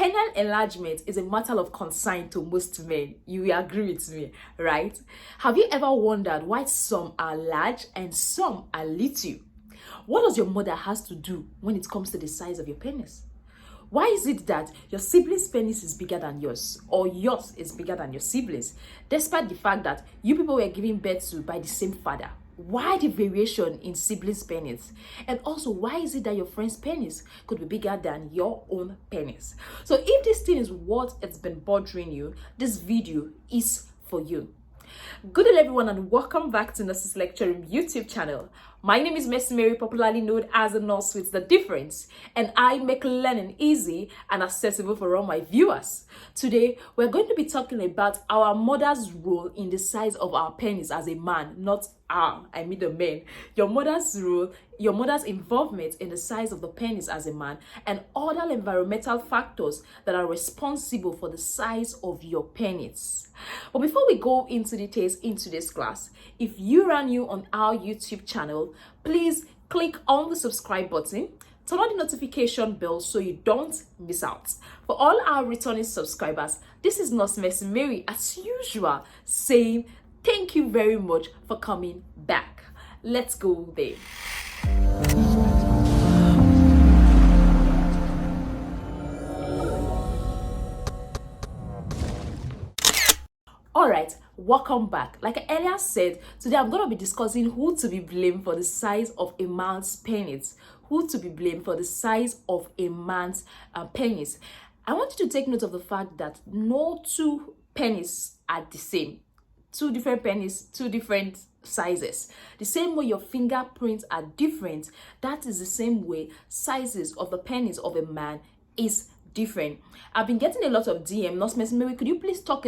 penile enlargement is a matter of concern to most men. You will agree with me, right? Have you ever wondered why some are large and some are little? What does your mother has to do when it comes to the size of your penis? Why is it that your sibling's penis is bigger than yours, or yours is bigger than your siblings, despite the fact that you people were given birth to by the same father? Why the variation in siblings' penis? And also, why is it that your friend's penis could be bigger than your own penis? So if this thing is what it's been bothering you, this video is for you. Good day everyone, and welcome back to Nurses Lecturing YouTube channel. My name is Miss Mary, popularly known as the Nurse with the Difference, and I make learning easy and accessible for all my viewers. Today, we're going to be talking about our mother's role in the size of our penis as a man, not the man. Your mother's role, your mother's involvement in the size of the penis as a man, and other environmental factors that are responsible for the size of your penis. But before we go into details into this class, if you are new on our YouTube channel, please click on the subscribe button, turn on the notification bell so you don't miss out. For all our returning subscribers, this is Nurse Miss Mary as usual saying thank you very much for coming back. Let's go there. Alright, welcome back. Like I earlier said, today I'm going to be discussing who to be blamed for the size of a man's penis. Who to be blamed for the size of a man's penis. I want you to take note of the fact that no two penis are the same. Two different penis, two different sizes. The same way your fingerprints are different, that is the same way sizes of the penis of a man is different. I've been getting a lot of DM. Nurse Miss Mary, could you please talk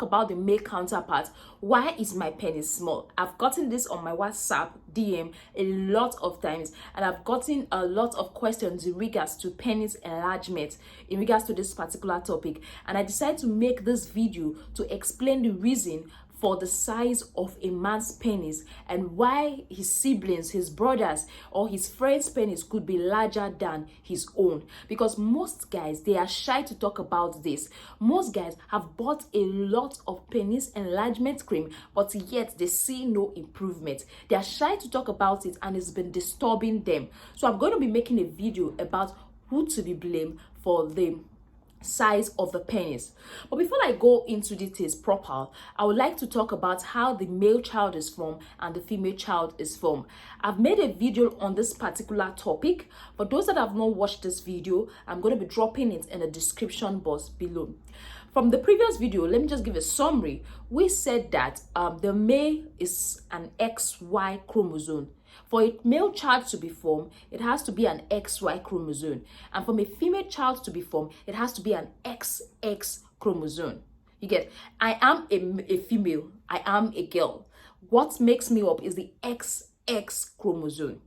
about the male counterpart? Why is my penis small? I've gotten this on my WhatsApp DM a lot of times, and I've gotten a lot of questions in regards to penis enlargement, in regards to this particular topic, and I decided to make this video to explain the reason for the size of a man's penis and why his siblings, his brothers, or his friend's penis could be larger than his own. Because most guys, they are shy to talk about this. Most guys have bought a lot of penis enlargement cream, but yet they see no improvement. They are shy to talk about it, and it's been disturbing them. So I'm going to be making a video about who to be blamed for the size of the penis. But before I go into details proper, I would like to talk about how the male child is formed and the female child is formed. I've made a video on this particular topic. For those that have not watched this video, I'm going to be dropping it in the description box below. From the previous video, let me just give a summary. We said that the male is an XY chromosome. For a male child to be formed, it has to be an XY chromosome. And from a female child to be formed, it has to be an XX chromosome. You get, I am a female, I am a girl. What makes me up is the XX chromosome.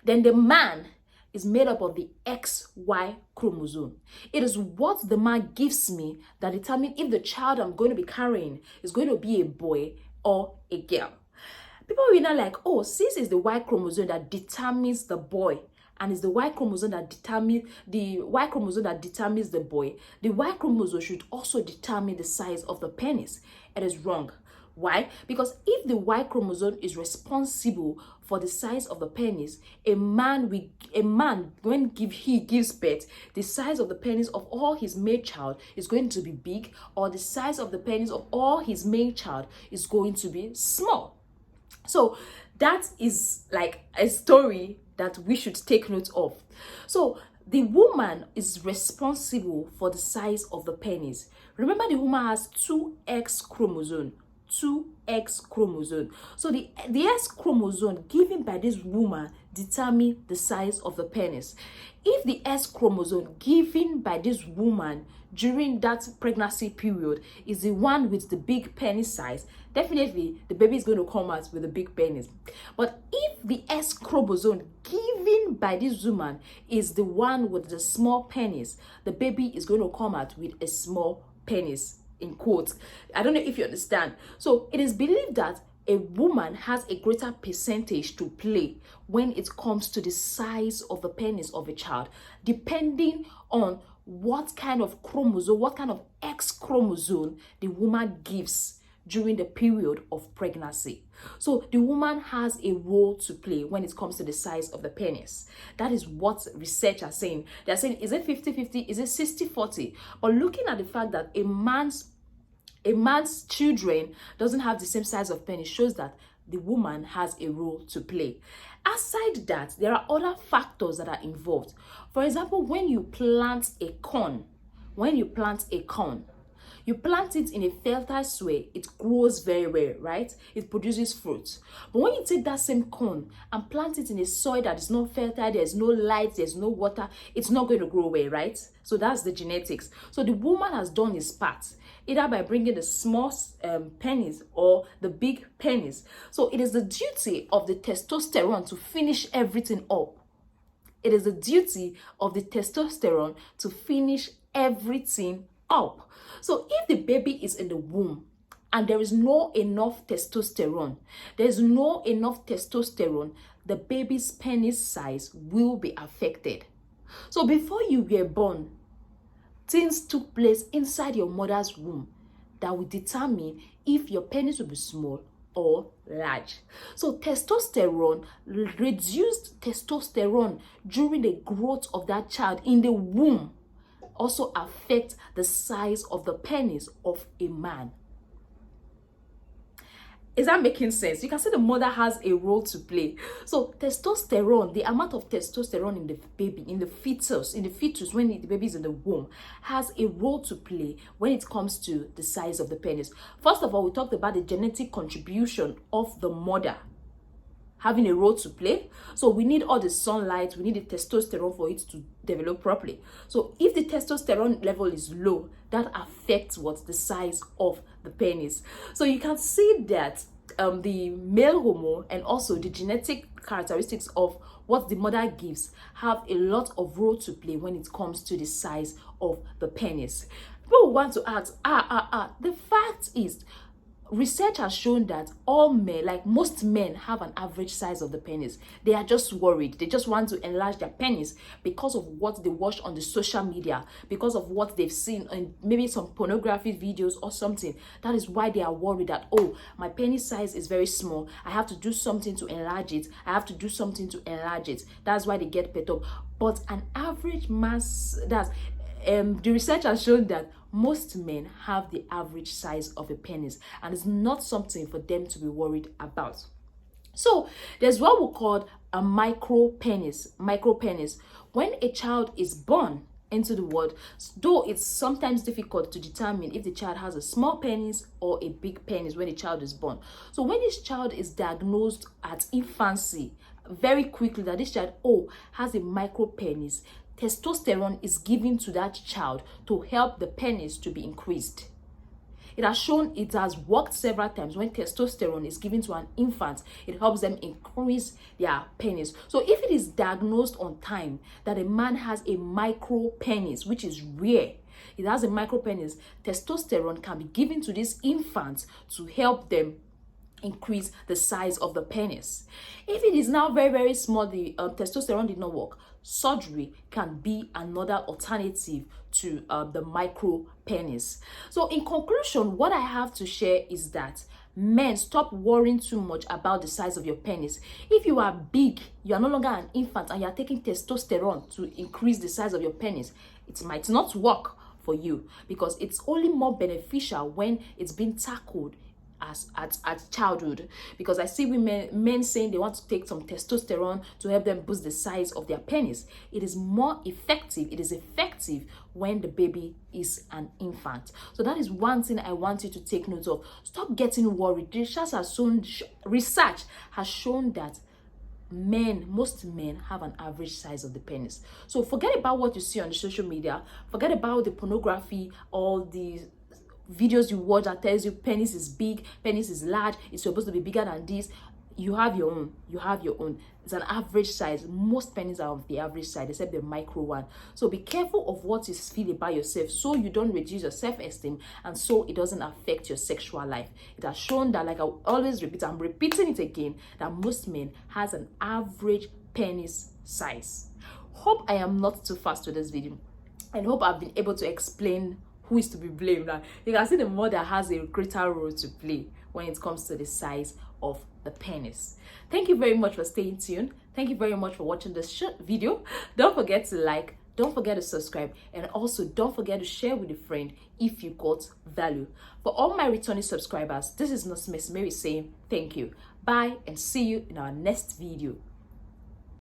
Then the man is made up of the XY chromosome. It is what the man gives me that determines if the child I'm going to be carrying is going to be a boy or a girl. People will not like, oh, since it's the Y chromosome that determines the boy, and it's the Y chromosome that determines the boy, the Y chromosome should also determine the size of the penis. It is wrong. Why? Because if the Y chromosome is responsible for the size of the penis, a man when he gives birth, the size of the penis of all his male child is going to be big, or the size of the penis of all his male child is going to be small. So that is like a story that we should take note of. So the woman is responsible for the size of the penis. Remember, the woman has two X chromosome. So the X chromosome given by this woman determine the size of the penis. If the S chromosome given by this woman during that pregnancy period is the one with the big penis size, definitely the baby is going to come out with a big penis. But if the S chromosome given by this woman is the one with the small penis, the baby is going to come out with a small penis, in quotes. I don't know if you understand. So it is believed that a woman has a greater percentage to play when it comes to the size of the penis of a child, depending on what kind of chromosome, what kind of X chromosome the woman gives during the period of pregnancy. So the woman has a role to play when it comes to the size of the penis. That is what research are saying. They're saying, is it 50-50? Is it 60-40? But looking at the fact that a man's children doesn't have the same size of penis shows that the woman has a role to play. Aside that, there are other factors that are involved. For example, when you plant a corn, you plant it in a fertile soil, it grows very well, right? It produces fruit. But when you take that same corn and plant it in a soil that is not fertile, there's no light, there's no water, it's not going to grow well, right? So that's the genetics. So the woman has done his part, either by bringing the small penis or the big penis. So it is the duty of the testosterone to finish everything up. It is the duty of the testosterone to finish everything up. So if the baby is in the womb and there is not enough testosterone, the baby's penis size will be affected. So before you were born, things took place inside your mother's womb that will determine if your penis will be small or large. So reduced testosterone during the growth of that child in the womb also affect the size of the penis of a man. Is that making sense? You can see the mother has a role to play. So testosterone, the amount of testosterone in the baby, in the fetus when the baby is in the womb, has a role to play when it comes to the size of the penis. First of all, we talked about the genetic contribution of the mother having a role to play. So we need all the sunlight, we need the testosterone for it to develop properly. So if the testosterone level is low, that affects the size of the penis. So you can see that the male hormone and also the genetic characteristics of what the mother gives have a lot of role to play when it comes to the size of the penis. People want to ask, the fact is, research has shown that all men, like most men, have an average size of the penis. They are just worried. They just want to enlarge their penis because of what they watch on the social media, because of what they've seen in maybe some pornography videos or something. That is why they are worried that, oh, my penis size is very small. I have to do something to enlarge it. That's why they get pet up. But an average mass, the research has shown that most men have the average size of a penis, and it's not something for them to be worried about. So there's what we call a micro penis. When a child is born into the world, though it's sometimes difficult to determine if the child has a small penis or a big penis when the child is born. So when this child is diagnosed at infancy, very quickly that this child has a micro penis, testosterone is given to that child to help the penis to be increased. It has worked several times. When testosterone is given to an infant, it helps them increase their penis. So if it is diagnosed on time that a man has a micro penis, which is rare, it has a micro penis, testosterone can be given to this infant to help them increase the size of the penis. If it is now very, very small, the testosterone did not work, surgery can be another alternative to the micro penis. So in conclusion, what I have to share is that men, stop worrying too much about the size of your penis. If you are big, you are no longer an infant, and you are taking testosterone to increase the size of your penis, it might not work for you, because it's only more beneficial when it's been tackled at childhood. Because I see men saying they want to take some testosterone to help them boost the size of their penis. It is effective when the baby is an infant. So that is one thing I want you to take note of. Stop getting worried. Research has shown that most men have an average size of the penis. So forget about what you see on the social media, forget about the pornography, all the videos you watch that tells you penis is big, penis is large, it's supposed to be bigger than this. You have your own. It's an average size. Most penis are of the average size, except the micro one. So be careful of what you feel about yourself, so you don't reduce your self-esteem, and so it doesn't affect your sexual life. It has shown that, like I always repeat, I'm repeating it again, that most men has an average penis size. Hope I am not too fast with this video. And hope I've been able to explain who is to be blamed. Now, you can see the mother has a greater role to play when it comes to the size of the penis. Thank you very much for staying tuned. Thank you very much for watching this short video. Don't forget to like, don't forget to subscribe, and also don't forget to share with a friend if you got value. For all my returning subscribers, this is Miss Mary saying thank you. Bye, and see you in our next video.